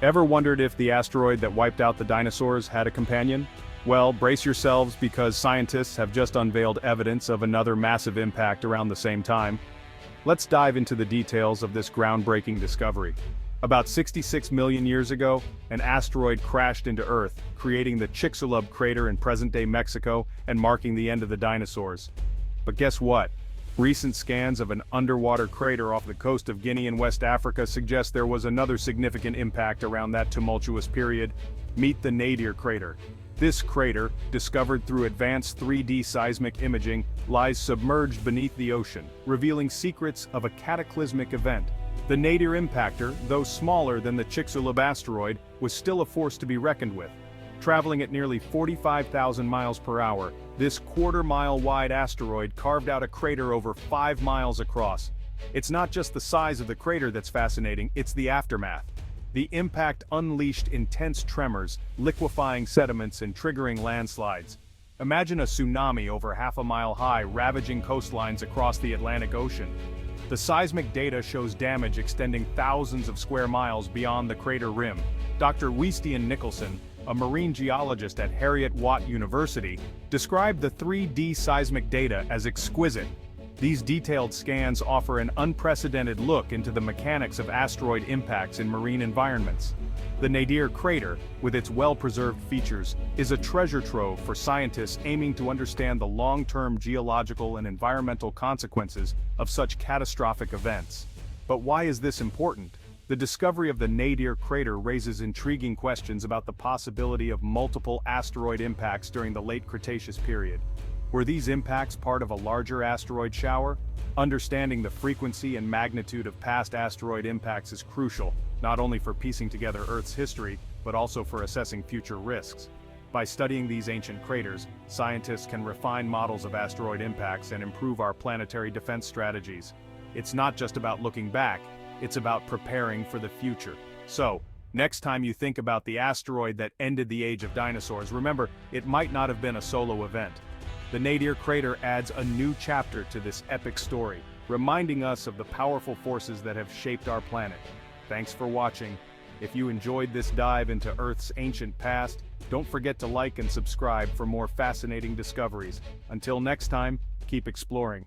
Ever wondered if the asteroid that wiped out the dinosaurs had a companion? Well, brace yourselves because scientists have just unveiled evidence of another massive impact around the same time. Let's dive into the details of this groundbreaking discovery. About 66 million years ago, an asteroid crashed into Earth, creating the Chicxulub crater in present-day Mexico and marking the end of the dinosaurs. But guess what? Recent scans of an underwater crater off the coast of Guinea in West Africa suggest there was another significant impact around that tumultuous period. Meet the Nadir crater. This crater, discovered through advanced 3D seismic imaging, lies submerged beneath the ocean, revealing secrets of a cataclysmic event. The Nadir impactor, though smaller than the Chicxulub asteroid, was still a force to be reckoned with. Traveling at nearly 45,000 miles per hour, this quarter-mile wide asteroid carved out a crater over 5 miles across. It's not just the size of the crater that's fascinating, it's the aftermath. The impact unleashed intense tremors, liquefying sediments and triggering landslides. Imagine a tsunami over half a mile high ravaging coastlines across the Atlantic Ocean. The seismic data shows damage extending thousands of square miles beyond the crater rim. Dr. Wiestian Nicholson, a marine geologist at Heriot-Watt University, described the 3D seismic data as exquisite. These detailed scans offer an unprecedented look into the mechanics of asteroid impacts in marine environments. The Nadir crater, with its well-preserved features, is a treasure trove for scientists aiming to understand the long-term geological and environmental consequences of such catastrophic events. But why is this important? The discovery of the Nadir crater raises intriguing questions about the possibility of multiple asteroid impacts during the late Cretaceous period. Were these impacts part of a larger asteroid shower? Understanding the frequency and magnitude of past asteroid impacts is crucial, not only for piecing together Earth's history, but also for assessing future risks. By studying these ancient craters, scientists can refine models of asteroid impacts and improve our planetary defense strategies. It's not just about looking back, it's about preparing for the future. So, next time you think about the asteroid that ended the age of dinosaurs, remember, it might not have been a solo event. The Nadir crater adds a new chapter to this epic story, reminding us of the powerful forces that have shaped our planet. Thanks for watching. If you enjoyed this dive into Earth's ancient past, don't forget to like and subscribe for more fascinating discoveries. Until next time, keep exploring.